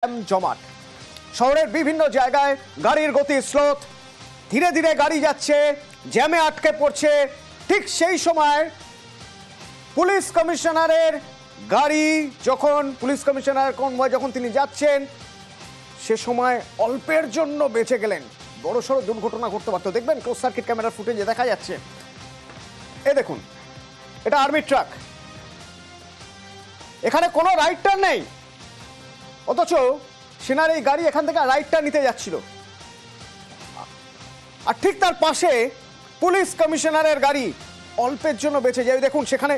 জমাট শহরের বিভিন্ন জায়গায় গাড়ির গতি স্লোত, ধীরে ধীরে গাড়ি যাচ্ছে, জ্যামে আটকে পড়ছে। ঠিক সেই সময় পুলিশ কমিশনারের গাড়ি যখন পুলিশ কমিশনার কনভয় যখন তিনি যাচ্ছেন, সে সময় অল্পের জন্য বেঁচে গেলেন। বড়সড় দুর্ঘটনা ঘটতে পারত। দেখবেন ক্লোজ সার্কিট ক্যামেরার ফুটেজে দেখা যাচ্ছে। এই দেখুন, এটা আর্মি ট্রাক, এখানে কোনো রাইট টার্ন নেই, অথচ সেনার এই গাড়ি এখান থেকে রাইট টার্ন নিতে যাচ্ছিল। আর ঠিক তার পাশে পুলিশ কমিশনারের গাড়ি অল্পের জন্য বেঁচে যায়। দেখুন, সেখানে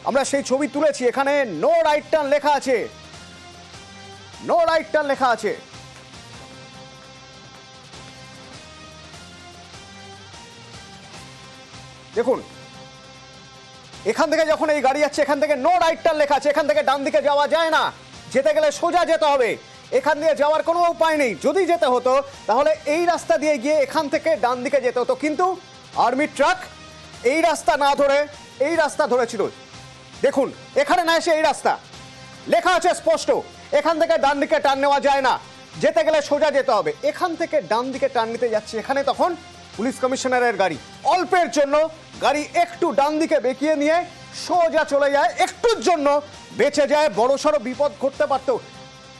আমরা সেই ছবি তুলেছি, এখানে নো রাইট টার্ন লেখা আছে, নো রাইট টার্ন লেখা আছে। দেখুন, এখান থেকে যখন এই গাড়ি যাচ্ছে, এখান থেকে নো রাইট টার্ন লেখা আছে, এখান থেকে ডান দিকে যাওয়া যায় না, যেতে গেলে সোজা যেতে হবে, এখান দিয়ে যাওয়ার কোনো উপায় নেই। যদি যেতে হতো তাহলে এই রাস্তা দিয়ে গিয়ে এখান থেকে ডান দিকে যেতে হতো, কিন্তু আর্মি ট্রাক এই রাস্তা না ধরে এই রাস্তা ধরেছিল। দেখুন, এখানে না এসে এই রাস্তা লেখা আছে স্পষ্ট, এখান থেকে ডান দিকে টার্ন নেওয়া যায় না, যেতে গেলে সোজা যেতে হবে। এখান থেকে ডান দিকে টার্ন নিতে যাচ্ছে, এখানে তখন পুলিশ কমিশনারের গাড়ি অল্পের জন্য গাড়ি একটু ডান দিকে বেঁকিয়ে নিয়ে সোজা চলে যায়, একটুর জন্য বেঁচে যায়। বড়সড় বিপদ ঘটতে পারত।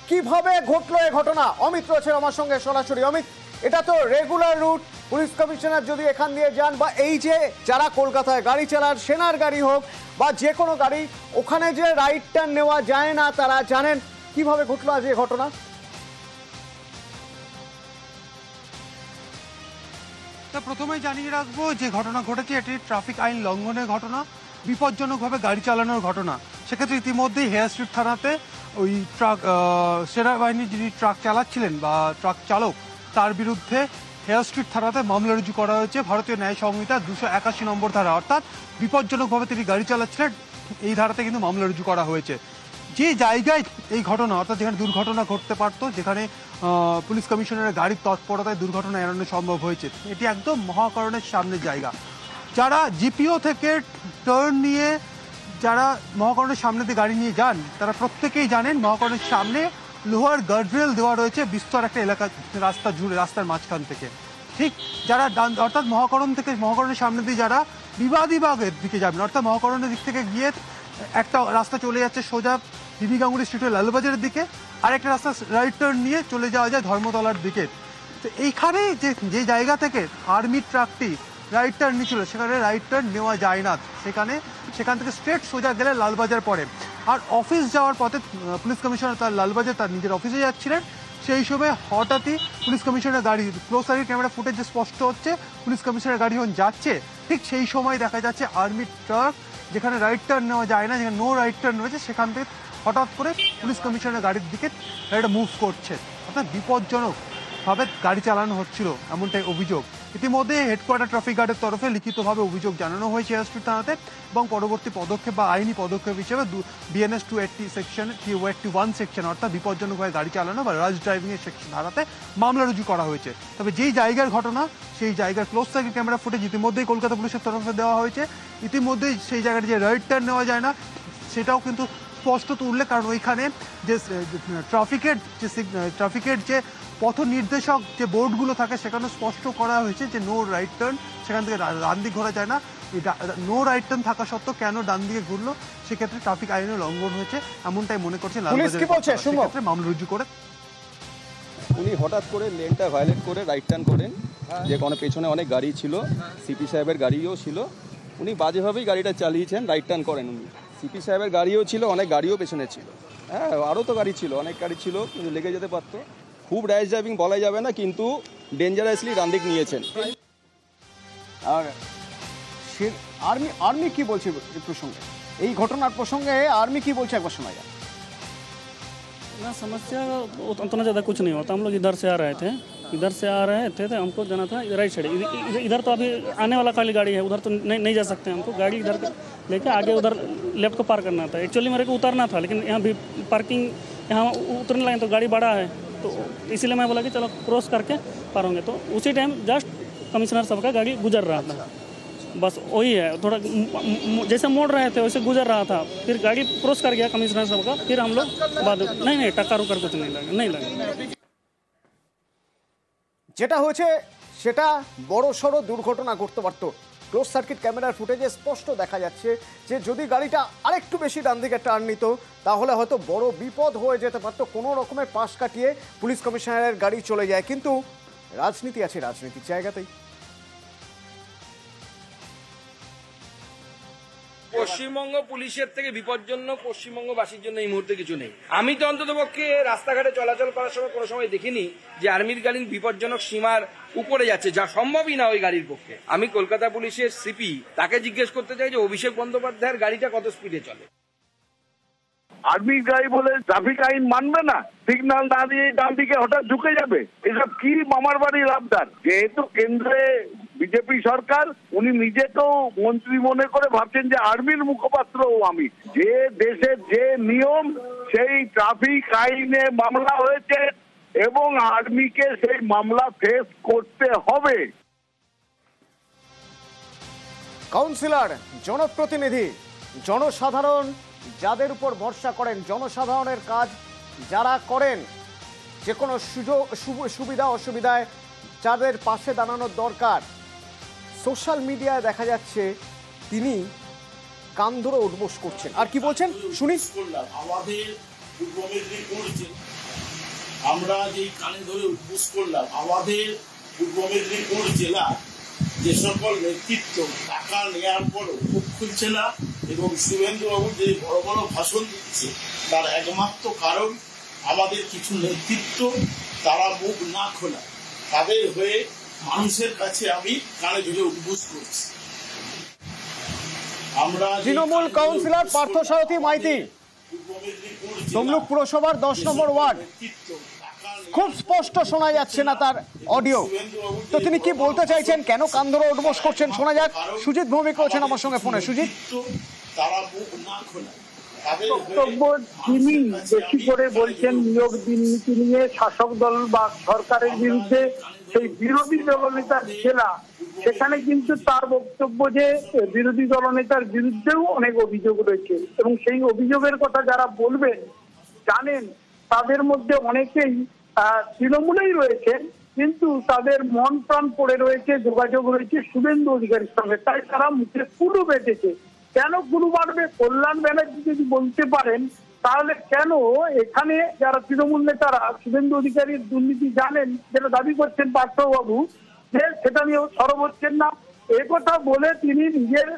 কিভাবে ঘটলো এই ঘটনা? অমিত রয়েছে আমার সঙ্গে সরাসরি। অমিত, এটা তো রেগুলার রুট, পুলিশ কমিশনার যদি এখান দিয়ে যান, বা এই যে যারা কলকাতায় গাড়ি চালান, সেনার গাড়ি হোক বা যে কোনো গাড়ি, ওখানে যে রাইট টার্ন নেওয়া যায় না তারা জানেন। কিভাবে ঘটলো আজ এই ঘটনা? প্রথমেই জানিয়ে রাখবো যে ঘটনা ঘটেছে এটি ট্রাফিক আইন লঙ্ঘনের ঘটনা, বিপজ্জনকভাবে গাড়ি চালানোর ঘটনা। সেক্ষেত্রে ইতিমধ্যেই হেয়ার স্ট্রিট থানাতে ওই ট্রাক সেনাবাহিনীর যিনি ট্রাক চালাচ্ছিলেন বা ট্রাক চালক, তার বিরুদ্ধে হেয়ার স্ট্রিট থানাতে মামলা রুজু করা হয়েছে ভারতীয় ন্যায় সংহিতা 281 নম্বর ধারা, অর্থাৎ বিপজ্জনকভাবে তিনি গাড়ি চালাচ্ছিলেন, এই ধারাতে কিন্তু মামলা রুজু করা হয়েছে। যে জায়গায় এই ঘটনা, অর্থাৎ যেখানে দুর্ঘটনা ঘটতে পারত, যেখানে পুলিশ কমিশনারের গাড়ির তৎপরতায় দুর্ঘটনা এড়ানো সম্ভব হয়েছে, এটি একদম মহাকরণের সামনের জায়গা। যারা জিপিও থেকে টার্ন নিয়ে যারা মহাকরণের সামনে দিয়ে গাড়ি নিয়ে যান, তারা প্রত্যেকেই জানেন মহাকরণের সামনে লোহার গার্ডরেল দেওয়া রয়েছে বিস্তর একটা এলাকা, রাস্তা জুড়ে, রাস্তার মাঝখান থেকে। ঠিক যারা অর্থাৎ মহাকরণের সামনে দিয়ে যারা বিবাদের দিকে যাবেন, অর্থাৎ মহাকরণের দিক থেকে গিয়ে একটা রাস্তা চলে যাচ্ছে সোজা বিবি গাঙ্গুলি স্ট্রিটের লালবাজারের দিকে, আর একটা রাস্তা রাইট টার্ন নিয়ে চলে যাওয়া যায় ধর্মতলার দিকে। তো এইখানে যে জায়গা থেকে আর্মি ট্রাকটি রাইট টার্ন নিয়েছিল, সেখানে রাইট টার্ন নেওয়া যায় না, সেখান থেকে স্ট্রেট সোজা গেলে লালবাজার পড়ে। আর অফিস যাওয়ার পথে পুলিশ কমিশনার তার লালবাজার তার নিজের অফিসে যাচ্ছিলেন, সেই সময় হঠাৎই পুলিশ কমিশনারের গাড়ি, ক্লোজ সার্কিট ক্যামেরা ফুটেজ স্পষ্ট হচ্ছে, পুলিশ কমিশনারের গাড়ি যখন যাচ্ছে, ঠিক সেই সময় দেখা যাচ্ছে আর্মি ট্রাক, যেখানে রাইট টার্ন নেওয়া যায় না, যেখানে নো রাইট টার্ন রয়েছে, সেখান থেকে হঠাৎ করে পুলিশ কমিশনারের গাড়ির দিকে গাড়িটা মুভ করছে, অর্থাৎ বিপজ্জনকভাবে গাড়ি চালানো হচ্ছিল, এমনটাই অভিযোগ। ইতিমধ্যে হেডকোয়ার্টার ট্রাফিক গার্ডের তরফে লিখিতভাবে অভিযোগ জানানো হয়েছে হেয়ার স্ট্রিট থানাতে, এবং পরবর্তী পদক্ষেপ বা আইনি পদক্ষেপ হিসেবে BNS 280 সেকশন 281 সেকশন, অর্থাৎ বিপজ্জনকভাবে গাড়ি চালানো বা রাশ ড্রাইভিংয়ের সেকশন ধারাতে মামলা রুজু করা হয়েছে। তবে যেই জায়গার ঘটনা, সেই জায়গার ক্লোজ সার্কিট ক্যামেরা ফুটেজ ইতিমধ্যেই কলকাতা পুলিশের তরফে দেওয়া হয়েছে। ইতিমধ্যেই সেই জায়গায় যে রাইট টার্ন নেওয়া যায় না, সেটাও কিন্তু স্পষ্ট উল্লেখ, কারণ ওইখানে যে ট্রাফিকের যে পথ নির্দেশক যে বোর্ডগুলো থাকে, সেখানে স্পষ্ট করা হয়েছে যে নো রাইট টার্ন, সেখান থেকে ডান দিক ঘোরা যায় না। নো রাইট টার্ন থাকা সত্ত্বেও কেন ডান দিকে ঘুরলো, সেক্ষেত্রে ট্রাফিক আইনের লঙ্ঘন হয়েছে, এমনটাই মনে করছে লালবাজার মামলা রুজু করে। উনি হঠাৎ করে লেনটা ভায়োলেট করে রাইট টার্ন করেন, যে কোনো পেছনে অনেক গাড়ি ছিল, সিপি সাহেবের গাড়িও ছিল, উনি বাজেভাবেই গাড়িটা চালিয়েছেন, রাইট টার্ন করেন উনি। সিপি সাহেবের গাড়িও ছিল, অনেক গাড়িও পেছনে ছিল, হ্যাঁ আরও তো গাড়ি ছিল, অনেক গাড়ি ছিল, কিন্তু লেগে যেতে পারতো। খুব র্যাশ ড্রাইভিং বলা যাবে না, কিন্তু ডেঞ্জারাসলি ডান দিক নিয়েছেন। আর আর্মি কি বলছে এই প্রসঙ্গে, এই ঘটনার প্রসঙ্গে আর্মি কি বলছে একবার শোনা যায়। ना समस्या उतना ज़्यादा कुछ नहीं होता। हम लोग इधर से आ रहे थे तो हमको जाना था राइट साइड। इधर तो अभी आने वाला खाली गाड़ी है, उधर तो नहीं जा सकते। हमको गाड़ी इधर लेके आगे उधर लेफ्ट को पार करना था। एक्चुअली मेरे को उतरना था, लेकिन यहाँ भी पार्किंग, यहाँ उतरने लगे तो गाड़ी बड़ा है, तो इसीलिए मैं बोला कि चलो क्रॉस करके पार होंगे। तो उसी टाइम जस्ट कमिश्नर साहब का गाड़ी गुजर रहा था। बस वही है, थोड़ा जैसे मोड़ रहे थे वैसे गुजर रहा था, फिर गाड़ी क्रॉस कर गया कमिश्नर साहब का, फिर हम लोग बाद नहीं टक्कर उक्कर कुछ नहीं लगा। যেটা হয়েছে সেটা বড় সড়ো দুর্ঘটনা ঘটতে পারত। ক্লোজ সার্কিট ক্যামেরার ফুটেজে স্পষ্ট দেখা যাচ্ছে যে যদি গাড়িটা আরেকটু বেশি ডান দিকে টার্ন নিত তাহলে হয়তো বড় বিপদ হয়ে যেতে পারত। কোনো রকমের পাশ কাটিয়ে পুলিশ কমিশনারের গাড়ি চলে যায়, কিন্তু রাজনীতি আছে রাজনীতির জায়গাতেই। পশ্চিমবঙ্গ পুলিশের থেকে বিপজ্জনক পশ্চিমবঙ্গবাসীর জন্য এই মুহূর্তে কিছু নেই। আমি তো অন্ততপক্ষে রাস্তাঘাটে চলাচল করার সময় কোনো সময় দেখিনি যে আর্মির গাড়ি বিপজ্জনক সীমার উপরে যাচ্ছে, যা সম্ভবই না ওই গাড়ির পক্ষে। আমি কলকাতা পুলিশের সিপি, তাকে জিজ্ঞেস করতে চাই যে অভিষেক বন্দ্যোপাধ্যায়ের গাড়িটা কত স্পিডে চলে। আর্মি গাড়ি বলে ট্রাফিক আইন মানবে না, সিগন্যাল না দিয়ে ডান দিকে হঠাৎ ঢুকে যাবে, এসব কি মামার বাড়ির আবদার? যেহেতু কেন্দ্রে বিজেপি সরকার, উনি নিজেকেও মন্ত্রী মনে করে ভাবছেন যে আর্মির মুখপাত্রও আমি। যে দেশের যে নিয়ম সেই ট্রাফিক আইনে মামলা হয়েছে এবং আর্মিকে সেই মামলা ফেস করতে হবে। কাউন্সিলর, জনপ্রতিনিধি, জনসাধারণ যাদের উপর ভরসা করেন, জনসাধারণের কাজ যারা করেন, যে কোনো সুবিধা অসুবিধায় যাদের পাশে দাঁড়ানোর দরকার, সোশ্যাল মিডিয়ায় দেখা যাচ্ছে তিনি কান ধরে উঠবোস করছেন। আর কি বলছেন শুনি। আমাদের পূর্ব মেদিনীপুর আমরা যেই কানে ধরে উঠবোস করলাম, আমাদের পূর্ব মেদিনীপুর জেলা যে সকল নেতৃত্ব টাকা নেওয়ার পরও মুখ খুলছে না এবং শুভেন্দুবাবু যে বড় বড় ভাষণ দিচ্ছে, তার একমাত্র কারণ আমাদের কিছু নেতৃত্ব তারা মুখ না খোলা। তাদের হয়ে মানুষের কাছে আমি কানে ধরে উঠবোস করছি। আমরা তৃণমূল কাউন্সিলর পার্থসারথী মাইতি, তমলুক পুরসভার 10 নম্বর ওয়ার্ড। খুব স্পষ্ট শোনা যাচ্ছে না তার অডিও, তো তিনি কি বলতে চাইছেন, কেন কান ধরে উঠবোস করছেন শোনা যাক। সুজিত ভৌমিক রয়েছেন আমার সঙ্গে ফোনে। সুজিত, বক্তব্য তিনি বেশি করে বলছেন নিয়োগ দুর্নীতি নিয়ে, শাসক দল বা সরকারের বিরুদ্ধে। সেই বিরোধী দলনেতার জেলা, সেখানে কিন্তু তার বক্তব্য যে বিরোধী দলনেতার বিরুদ্ধেও অনেক অভিযোগ রয়েছে এবং সেই অভিযোগের কথা যারা বলবেন জানেন তাদের মধ্যে অনেকেই তৃণমূলেই রয়েছেন, কিন্তু তাদের মন প্রাণ পড়ে রয়েছে, যোগাযোগ রয়েছে শুভেন্দু অধিকারীর সঙ্গে, তাই তারা মুখে কুলু বেঁধেছে। কেন কুলু বাড়বে? কল্যাণ ব্যানার্জি যদি বলতে পারেন তাহলে কেন এখানে যারা তৃণমূল নেতারা শুভেন্দু অধিকারীর দুর্নীতি জানেন, যেটা দাবি করছেন পার্থবাবু, যে সেটা নিয়েও সরব হচ্ছেন না। একথা বলে তিনি নিজের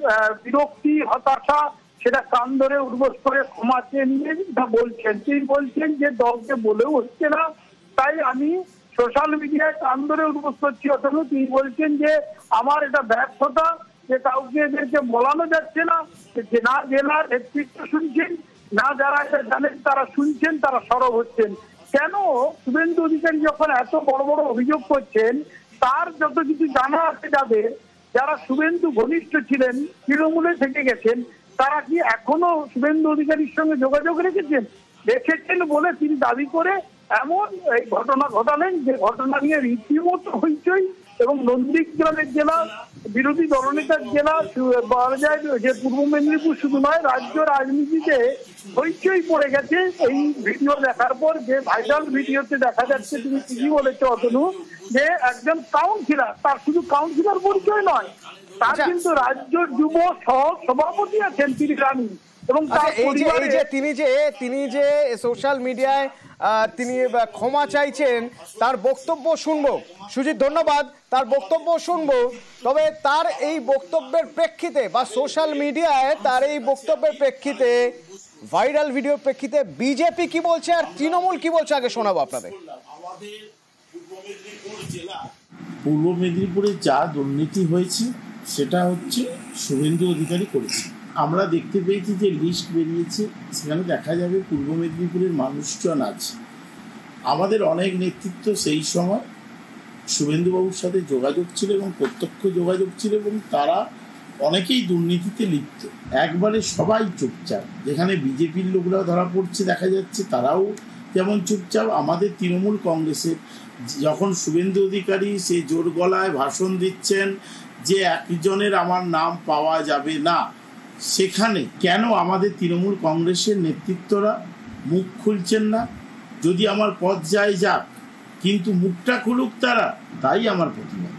বিরক্তি, হতাশা সেটা কান ধরে উঠবোস করে ক্ষমা চেয়ে নিয়ে বলছেন। তিনি বলছেন যে দলকে বলেও হচ্ছে না, তাই আমি সোশ্যাল মিডিয়ায় কান ধরে উঠবোস করছি। অথচ তিনি বলছেন যে আমার এটা ব্যর্থতা, যে কাউকে এদেরকে বলানো যাচ্ছে না, যে না জেলার নেতৃত্ব শুনছেন, না যারা এটা জানেন তারা শুনছেন, তারা সরব হচ্ছেন। কেন শুভেন্দু অধিকারী যখন এত বড় বড় অভিযোগ করছেন, তার যত কিছু জানা আছে যাদের, যারা শুভেন্দু ঘনিষ্ঠ ছিলেন, তৃণমূলে থেকে গেছেন, তারা কি এখনো শুভেন্দু অধিকারীর সঙ্গে যোগাযোগ রেখেছেন বলে তিনি দাবি করে এমন এই ঘটনা ঘটালেন, যে ঘটনা নিয়ে রীতিমতো হইচই এবং নন্দীগ্রামের জেলা, বিরোধী দলনেতার জেলা বলা যায় যে পূর্ব মেদিনীপুর শুধু নয়, রাজ্য রাজনীতিতে হইচই পড়ে গেছে এই ভিডিও দেখার পর। যে ভাইরাল ভিডিওতে দেখা যাচ্ছে, তুমি ঠিকই বলেছো অতনু, যে একজন কাউন্সিলর, তার শুধু কাউন্সিলর পরিচয় নয়, তার কিন্তু রাজ্য যুব সহ সভাপতি আছেন তিনি রানী। এবং তিনি যে সোশ্যাল মিডিয়ায় তিনি ক্ষমা চাইছেন, তার বক্তব্য শুনবো। সুজিত ধন্যবাদ, তার বক্তব্য শুনবো। তবে তার এই বক্তব্যের প্রেক্ষিতে বা সোশ্যাল মিডিয়ায় তার এই বক্তব্যের প্রেক্ষিতে, ভাইরাল ভিডিওর প্রেক্ষিতে বিজেপি কি বলছে আর তৃণমূল কি বলছে আগে শোনাবো আপনাদের। পূর্ব মেদিনীপুরে যা দুর্নীতি হয়েছে সেটা হচ্ছে শুভেন্দু অধিকারী করেছে। আমরা দেখতে পেয়েছি যে লিস্ট বেরিয়েছে, সেখানে দেখা যাবে পূর্ব মেদিনীপুরের মানুষজন আছে। আমাদের অনেক নেতৃত্ব সেই সময় শুভেন্দুবাবুর সাথে যোগাযোগ ছিল এবং প্রত্যক্ষ যোগাযোগ ছিল এবং তারা অনেকেই দুর্নীতিতে লিপ্ত। একবারে সবাই চুপচাপ, যেখানে বিজেপির লোকরাও ধরা পড়ছে দেখা যাচ্ছে, তারাও যেমন চুপচাপ। আমাদের তৃণমূল কংগ্রেসের যখন শুভেন্দু অধিকারী সে জোর গলায় ভাষণ দিচ্ছেন যে একজনের আমার নাম পাওয়া যাবে না, সেখানে কেন আমাদের তৃণমূল কংগ্রেসের নেতৃত্বরা মুখ খুলছেন না? যদি আমার পথ যায় যাক, কিন্তু মুখটা খুলুক তারা, তাই আমার প্রতিবাদ।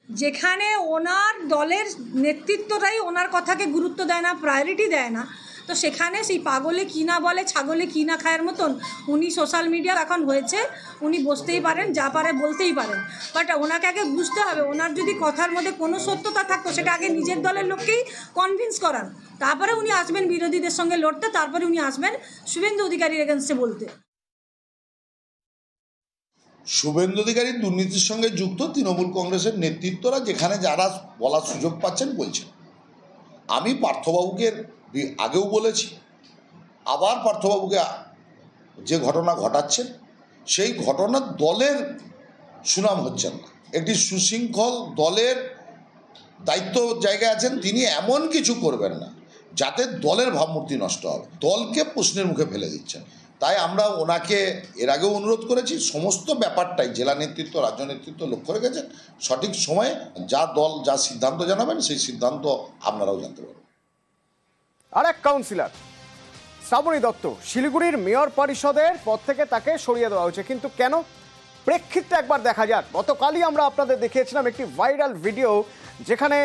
যেখানে ওনার দলের নেতৃত্বটাই ওনার কথাকে গুরুত্ব দেয় না, প্রায়োরিটি দেয় না, তো সেখানে সেই পাগলে কি না বলে ছাগলে কি না খায়ের মতন উনি সোশ্যাল মিডিয়া এখন হয়েছে, উনি বসতেই পারেন, যা পারে বলতেই পারেন, বাট ওনাকে আগে বুঝতে হবে ওনার যদি কথার মধ্যে কোনো সত্যতা থাকতো সেটা আগে নিজের দলের লোককেই কনভিন্স করান, তারপরে উনি আসবেন বিরোধীদের সঙ্গে লড়তে, তারপরে উনি আসবেন শুভেন্দু অধিকারীর এগেনস্টে বলতে। শুভেন্দু অধিকারীর দুর্নীতির সঙ্গে যুক্ত তৃণমূল কংগ্রেসের নেতৃত্বরা যেখানে যারা বলার সুযোগ পাচ্ছেন বলছেন। আমি পার্থবাবুকে আগেও বলেছি, আবার পার্থবাবুকে যে ঘটনা ঘটাচ্ছেন সেই ঘটনার দলের সুনাম হচ্ছেন না। একটি সুশৃঙ্খল দলের দায়িত্ব জায়গায় আছেন, তিনি এমন কিছু করবেন না যাতে দলের ভাবমূর্তি নষ্ট হবে, দলকে প্রশ্নের মুখে ফেলে দিচ্ছেন। তাই আমরা ওনাকে এর আগেও অনুরোধ করেছি, সমস্ত ব্যাপারটাই জেলা নেতৃত্ব রাজ্য নেতৃত্ব লক্ষ্য রেখেছেন, সঠিক সময়ে যা দল যা সিদ্ধান্ত জানাবেন সেই সিদ্ধান্ত আপনারাও জানতে পারবেন। আর এক কাউন্সিলর শ্রাবণী দত্ত, শিলিগুড়ির মেয়র পরিষদের পদ থেকে তাকে সরিয়ে দেওয়া হয়েছে, কিন্তু কেন? প্রেক্ষিতটা একবার দেখা যাক। গতকালই আমরা আপনাদের দেখিয়েছিলাম একটি ভাইরাল ভিডিও, যেখানে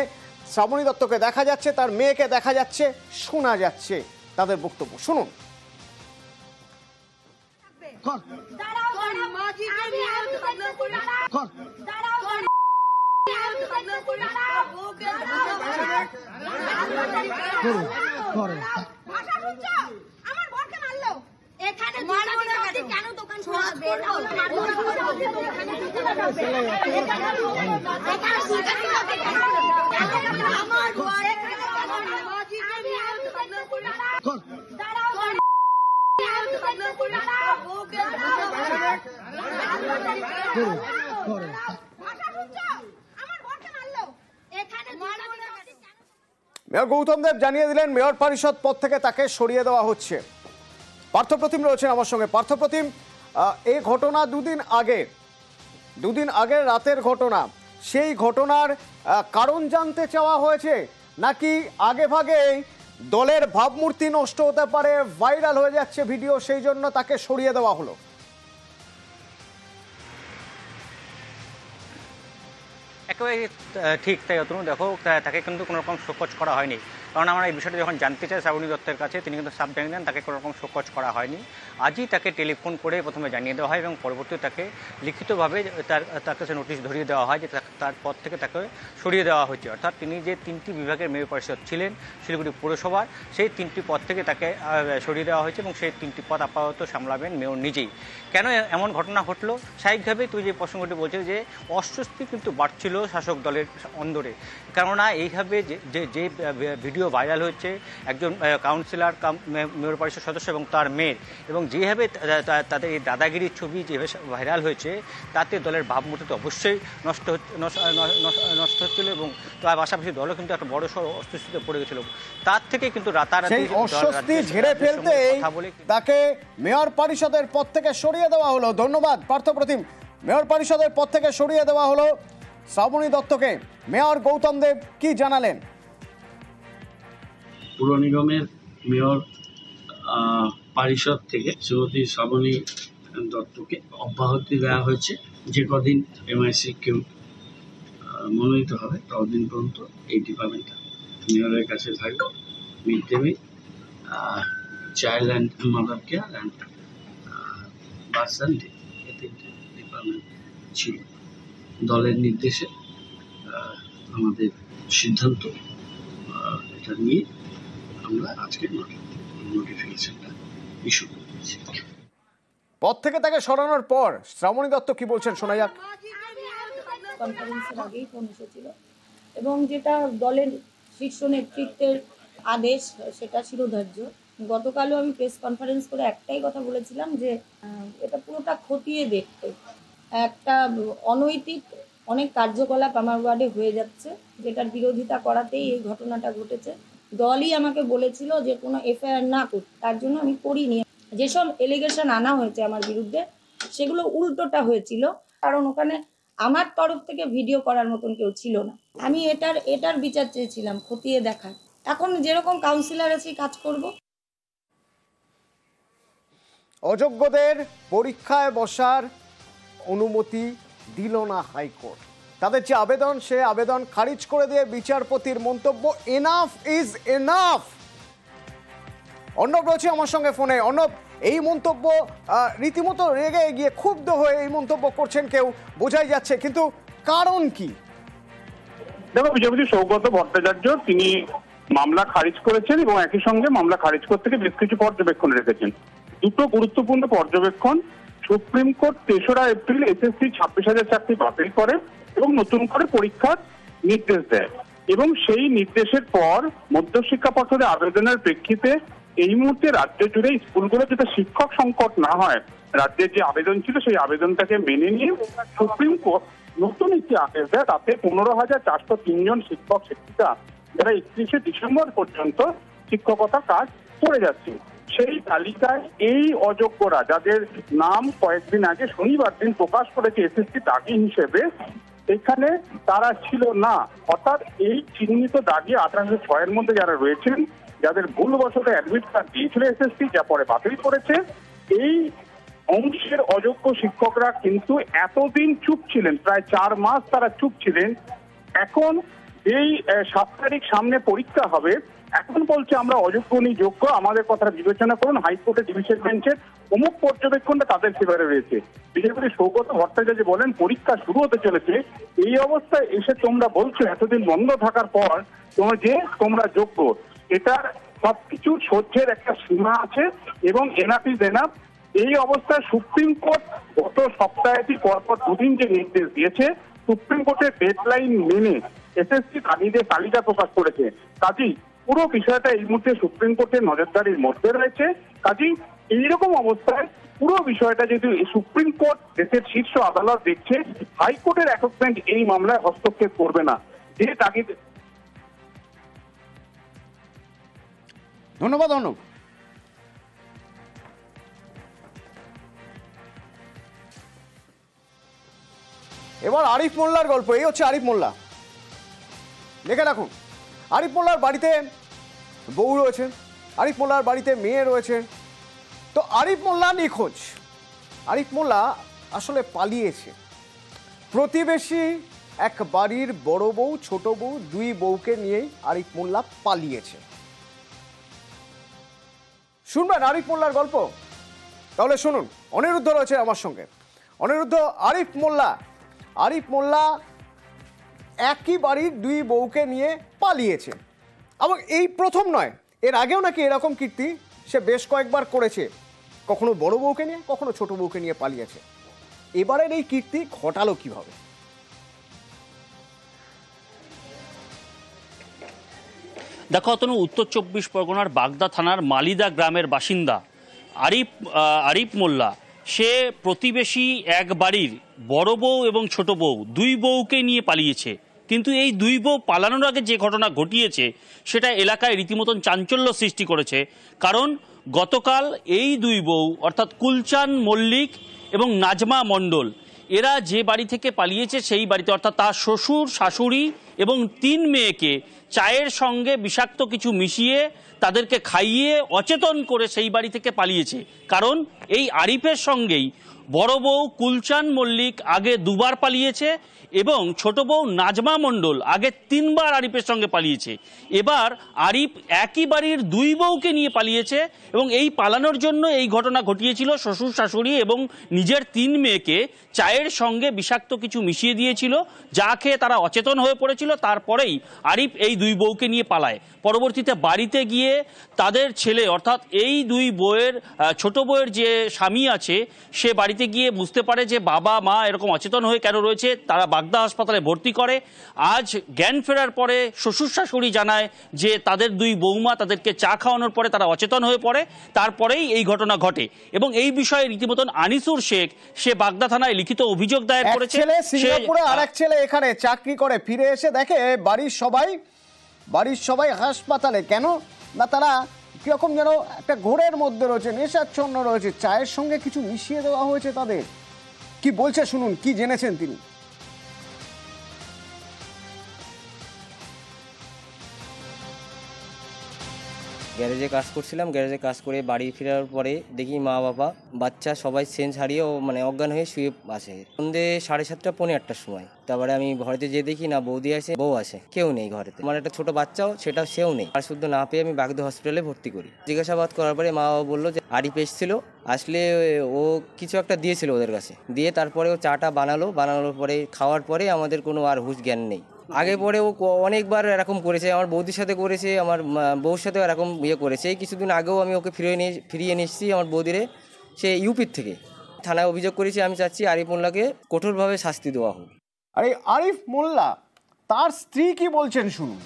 শ্রাবণী দত্তকে দেখা যাচ্ছে, তার মেয়েকে দেখা যাচ্ছে, শোনা যাচ্ছে তাদের বক্তব্য। শুনুন। কেন দোকান খোলাবে? মেয়র গৌতম দেব জানিয়ে দিলেন মেয়র পরিষদ পদ থেকে তাকে সরিয়ে দেওয়া হচ্ছে। পার্থপ্রতিম রয়েছেন আমার সঙ্গে। পার্থপ্রতিম, এই ঘটনা দুদিন আগের রাতের ঘটনা, সেই ঘটনার কারণ জানতে চাওয়া হয়েছে, নাকি আগে ভাগেই দলের ভাবমূর্তি নষ্ট হতে পারে, ভাইরাল হয়ে যাচ্ছে ভিডিও, সেই জন্য তাকে সরিয়ে দেওয়া হলো? একেবারে ঠিক তাই অতনু, দেখো তাকে কিন্তু কোনো রকম শোকজ করা হয়নি, কারণ আমরা এই বিষয়টা যখন জানতে চাই শ্রাবণী দত্তের কাছে, তিনি কিন্তু সাফ জানিয়ে দেন তাকে কোনো রকম শোকজ করা হয়নি। আজই তাকে টেলিফোন করে প্রথমে জানিয়ে দেওয়া হয় এবং পরবর্তীতে তাকে লিখিতভাবে তার কাছে নোটিশ ধরিয়ে দেওয়া হয় যে তার পদ থেকে তাকে সরিয়ে দেওয়া হয়েছে। অর্থাৎ তিনি যে 3টি বিভাগের মেয়র পরিষদ ছিলেন শিলিগুড়ি পৌরসভার, সেই 3টি পদ থেকে তাকে সরিয়ে দেওয়া হয়েছে এবং সেই 3টি পদ আপাতত সামলাবেন মেয়র নিজেই। কেন এমন ঘটনা ঘটলো? স্বাভাবিকভাবেই তুই যে প্রসঙ্গটি বলছিস যে অস্বস্তি কিন্তু বাড়ছিল শাসক দলের অন্দরে, কেননা এইভাবে যে ভিডিও ভাইরাল হচ্ছে একজন কাউন্সিলর মেয়র পরিষদ সদস্য এবং তার মেয়ের, এবং যেভাবে তাদের এই দাদাগিরির ছবি যেভাবে ভাইরাল হয়েছে, তাতে দলের ভাবমূর্তি তো অবশ্যই নষ্ট হচ্ছিল এবং তার পাশাপাশি দলও কিন্তু একটা বড় সড় অস্বস্তিতে পড়ে গেছিল। তার থেকে কিন্তু রাতারাতি অস্বস্তি ঝেড়ে ফেলতে তাকে মেয়র পরিষদের পদ থেকে সরিয়ে দেওয়া হলো। ধন্যবাদ পার্থপ্রতিম। মেয়র পরিষদের পদ থেকে সরিয়ে দেওয়া হলো শ্রাবণী দত্তকে। মেয়র গৌতম দেব কি জানালেন? পুর নিগমের মেয়র পরিষদ থেকে শ্রীমতী শ্রাবণী দত্তকে অব্যাহতি দেওয়া হয়েছে। যে কদিন এমআইসি কেউ মনোনীত হবে ততদিন পর্যন্ত এই ডিপার্টমেন্টটা মেয়রের কাছে থাকবে। Mid day meal, child and mother care and bus and day, এই 3টে ডিপার্টমেন্ট ছিল। দলের নির্দেশে আমাদের সিদ্ধান্ত এটা নিয়ে আমরা আজকে নোটিফিকেশনটা ইস্যু করেছি। পদ থেকে তাকে সরানোর পর শ্রাবণী দত্ত কি বলছেন শোনা যাক। কনফারেন্সের আগেই ফোন এসেছিল এবং যেটা দলের শীর্ষ নেতৃত্বের আদেশ সেটা শিরোধার্য। গতকালও আমি প্রেস কনফারেন্স করে একটাই কথা বলেছিলাম যে এটা পুরোটা খতিয়ে দেখতে, একটা অনৈতিক অনেক কার্যকলাপ আমার ওয়ার্ডে হয়ে যাচ্ছে, যেটার বিরোধিতা করাতেই এই ঘটনাটা ঘটেছে। দলই আমাকে বলেছিল যে কোনো এফআইআর না করতে, তার জন্য আমি করিনি। যেসব এলিগেশন আনা হয়েছে আমার বিরুদ্ধে সেগুলো উল্টোটা হয়েছিল, কারণ ওখানে আমার তরফ থেকে ভিডিও করার মতন কেউ ছিল না। আমি এটার বিচার চেয়েছিলাম, খতিয়ে দেখার। এখন যেরকম কাউন্সিলর আছি কাজ করব। অযোগ্যদের পরীক্ষায় বসার অনুমতি দিল না হাইকোর্ট। তাদের যে আবেদন, সে আবেদন খারিজ করে দিয়ে বিচারপতির মন্তব্য, এনাফ ইজ এনাফ। অর্ণব রয়েছে আমার সঙ্গে ফোনে। অর্ণব, এই মন্তব্য রীতিমতো রেগে গিয়ে ক্ষুব্ধ হয়ে এই মন্তব্য করছেন কেউ, বোঝাই যাচ্ছে, কিন্তু কারণ কি? দেখো, বিচারপতি সৌগত ভট্টাচার্য তিনি মামলা খারিজ করেছেন এবং একই সঙ্গে মামলা খারিজ করতে গিয়ে বেশ কিছু পর্যবেক্ষণ রেখেছেন। দুটো গুরুত্বপূর্ণ পর্যবেক্ষণ: সুপ্রিম কোর্ট 3রা এপ্রিল এসএসসি 26,000 চাকরি বাতিল করে এবং নতুন করে পরীক্ষার নির্দেশ দেয়, এবং সেই নির্দেশের পর মধ্যশিক্ষা পর্ষদের আবেদনের প্রেক্ষিতে এই মুহূর্তে রাজ্য জুড়ে স্কুলগুলো যাতে শিক্ষক সংকট না হয়, রাজ্যের যে আবেদন ছিল সেই আবেদনটাকে মেনে নিয়ে সুপ্রিম কোর্ট নতুন একটি আদেশ দেয়। তাতে 15,403 জন শিক্ষক শিক্ষিকা যারা 31শে ডিসেম্বর পর্যন্ত শিক্ষকতার কাজ করে যাচ্ছে, সেই তালিকায় এই অযোগ্যরা, যাদের নাম কয়েকদিন আগে শনিবার দিন প্রকাশ করেছে এসএসসি দাগি হিসেবে, এখানে তারা ছিল না। অর্থাৎ এই চিহ্নিত দাগি 1806-এর মধ্যে যারা রয়েছেন, যাদের ভুলবশত অ্যাডমিট কার্ড দিয়েছিল এসএসসি, যা পরে বাতিল করেছে, এই অংশের অযোগ্য শিক্ষকরা কিন্তু এতদিন চুপ ছিলেন, প্রায় 4 মাস তারা চুপ ছিলেন। এখন এই 7 তারিখ সামনে পরীক্ষা হবে, এখন বলছে আমরা অযোগ্য নি যোগ্য, আমাদের কথা বিবেচনা করুন। হাইকোর্টের ডিভিশন বেঞ্চের অমুক পর্যবেক্ষণটা তাদের ফেভারে রয়েছে। বিচারপতি সৌগত ভট্টাচার্য বলেন, পরীক্ষা শুরু হতে চলেছে, এই অবস্থায় এসে তোমরা বলছো এতদিন বন্ধ থাকার পর তোমরা যোগ্য। এটার সবকিছু সহ্যের একটা সীমা আছে এবং এনাফ ইজ এনাফ। এই অবস্থায় সুপ্রিম কোর্ট গত সপ্তাহে পরপর 2 দিন যে নির্দেশ দিয়েছে, সুপ্রিম কোর্টের ডেডলাইন মেনে এসএসসি দাগিদের তালিকা প্রকাশ করেছে। কাজেই পুরো বিষয়টা এই মুহূর্তে সুপ্রিম কোর্টের নজরদারির মধ্যে রয়েছে। কাজেই এইরকম অবস্থায় পুরো বিষয়টা যদি সুপ্রিম কোর্ট, দেশের শীর্ষ আদালত, দেখছে হাইকোর্টের একক বেঞ্চ এই মামলায় হস্তক্ষেপ করবে না। যে তাগিদ। ধন্যবাদ অর্ণব। এবার আরিফ মোল্লার গল্প। এই হচ্ছে আরিফ মোল্লা, দেখে রাখুন। আরিফ মোল্লার বাড়িতে বউ রয়েছে, আরিফ মোল্লার বাড়িতে মেয়ে রয়েছে। তো আরিফ মোল্লা নিখোঁজ। আরিফ মোল্লা আসলে পালিয়েছে। প্রতিবেশী এক বাড়ির বড় বউ, ছোট বউ, 2 বউকে নিয়েই আরিফ মোল্লা পালিয়েছে। শুনবেন আরিফ মোল্লার গল্প? তাহলে শুনুন। অনিরুদ্ধ রয়েছে আমার সঙ্গে। অনিরুদ্ধ, আরিফ মোল্লা একই বাড়ির 2 বউকে নিয়ে পালিয়েছে, এবং এই প্রথম নয়, এর আগেও নাকি এরকম কীর্তি সে বেশ কয়েকবার করেছে। কখনো বড় বউকে নিয়ে, কখনো ছোট বউকে নিয়ে পালিয়েছে। এবারের এই কীর্তি ঘটালো কিভাবে? দেখো অতনু, উত্তর 24 পরগনার বাগদা থানার মালিদা গ্রামের বাসিন্দা আরিফ মোল্লা, সে প্রতিবেশী এক বাড়ির বড় বউ এবং ছোট বউ 2 বউকে নিয়ে পালিয়েছে। কিন্তু এই 2 বউ পালানোর আগে যে ঘটনা ঘটিয়েছে সেটা এলাকায় রীতিমতন চাঞ্চল্য সৃষ্টি করেছে। কারণ গতকাল এই 2 বউ, অর্থাৎ কুলচান মল্লিক এবং নাজমা মণ্ডল, এরা যে বাড়ি থেকে পালিয়েছে সেই বাড়িতে, অর্থাৎ তার শ্বশুর, শাশুড়ি এবং 3 মেয়েকে চায়ের সঙ্গে বিষাক্ত কিছু মিশিয়ে তাদেরকে খাইয়ে অচেতন করে সেই বাড়ি থেকে পালিয়েছে। কারণ এই আরিফের সঙ্গেই বড় বউ কুলচান মল্লিক আগে 2 বার পালিয়েছে এবং ছোট বউ নাজমা মণ্ডল আগে 3 বার আরিফের সঙ্গে পালিয়েছে। এবার আরিফ একই বাড়ির 2 বউকে নিয়ে পালিয়েছে এবং এই পালানোর জন্য এই ঘটনা ঘটিয়েছিল। শ্বশুর, শাশুড়ি এবং নিজের 3 মেয়েকে চায়ের সঙ্গে বিষাক্ত কিছু মিশিয়ে দিয়েছিল, যা খেয়ে তারা অচেতন হয়ে পড়েছিল। তারপরেই আরিফ এই 2 বউকে নিয়ে পালায়। পরবর্তীতে বাড়িতে গিয়ে তাদের ছেলে, অর্থাৎ এই 2 বউয়ের ছোট বউয়ের যে স্বামী আছে, সে বাড়িতে গিয়ে বুঝতে পারে যে বাবা মা এরকম অচেতন হয়ে কেন রয়েছে। তারা বাগদা হাসপাতালে ভর্তি করে। আজ জ্ঞান ফেরার পরে শ্বশুর শাশুড়ি জানায় যে তাদের 2 বৌমা তাদেরকে চা খাওয়ানোর পরে তারা অচেতন হয়ে পড়ে। তারপরেই এই ঘটনা ঘটে এবং এই বিষয়ে রীতিমতন আনিসুর শেখ, সে বাগদা থানায় লিখিত অভিযোগ দায়ের করেছে। ছেলে সিঙ্গাপুরে, আরেক ছেলে এখানে চাকরি করে, ফিরে এসে দেখে বাড়ির সবাই হাসপাতালে। কেন না, তারা কিরকম যেন একটা ঘোরের মধ্যে রয়েছে, নেশাচ্ছন্ন রয়েছে। চায়ের সঙ্গে কিছু মিশিয়ে দেওয়া হয়েছে তাদের। কি বলছে শুনুন, কি জেনেছেন তিনি। গ্যারেজে কাজ করছিলাম, গ্যারেজে কাজ করে বাড়ি ফেরার পরে দেখি মা বাবা বাচ্চা সবাই সেন্স হারিয়ে মানে অজ্ঞান হয়ে শুয়ে আছে। সন্ধ্যে 7:30 পৌনে 8টার সময়। তারপরে আমি ঘরেতে যেয়ে দেখি না বৌদি আছে, বউ আছে, কেউ নেই ঘরেতে। আমার একটা ছোট বাচ্চাও, সেটাও সেও নেই। আর শুদ্ধ না পেয়ে আমি বাগদা হসপিটালে ভর্তি করি। জিজ্ঞাসাবাদ করার পরে মা বাবা বললো যে আরিফ এসেছিল, আসলে ও কিছু একটা দিয়েছিল ওদের কাছে, দিয়ে তারপরে ও চাটা বানানোর পরে খাওয়ার পরে আমাদের কোনো আর হুঁশ জ্ঞান নেই। আগে পরে ও অনেকবার এরকম করেছে, আমার বৌদির সাথে করেছে, আমার বউর সাথেও এরকম করেছে। এই কিছুদিন আগেও আমি ওকে ফিরিয়ে নিয়ে এসেছি আমার বৌদিরে, সে ইউপির থেকে। থানায় অভিযোগ করেছি। আমি চাচ্ছি আরিফ মোল্লাকে কঠোরভাবে শাস্তি দেওয়া হোক। আর এই আরিফ মোল্লা তার স্ত্রী কি বলছেন শুনুন।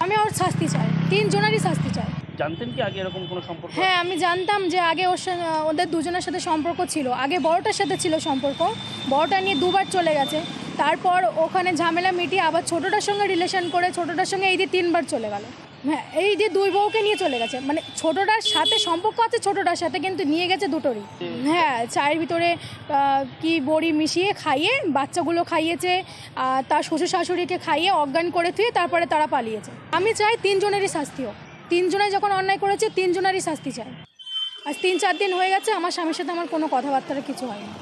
আমি ওর শাস্তি চাই, 3 জনেরই শাস্তি চাই। জানতেন কি আগে এরকম কোনো সম্পর্ক? হ্যাঁ, আমি জানতাম যে আগে ওদের দুজনের সাথে সম্পর্ক ছিল। আগে বড়টার সাথে ছিল সম্পর্ক, বড়টা নিয়ে 2বার চলে গেছে। তারপর ওখানে ঝামেলা মিটিয়ে আবার ছোটটার সঙ্গে রিলেশন করে ছোটটার সঙ্গে এই দিয়ে 3বার চলে গেল। হ্যাঁ, এই দিয়ে 2 বউকে নিয়ে চলে গেছে। মানে ছোটটার সাথে সম্পর্ক আছে ছোটটার সাথে, কিন্তু নিয়ে গেছে দুটোরই। হ্যাঁ, চায়ের ভিতরে কি বড়ি মিশিয়ে খাইয়ে বাচ্চাগুলো খাইয়েছে, তার শ্বশুর শাশুড়িকে খাইয়ে অজ্ঞান করে থুয়ে তারপরে তারা পালিয়েছে। আমি চাই 3 জনেরই শাস্তি হোক। 3 জনে যখন অন্যায় করেছে 3 জনেরই শাস্তি চাই। আজ 3-4 দিন হয়ে গেছে আমার স্বামীর সাথে আমার কোনো কথাবার্তা কিছু হয়নি।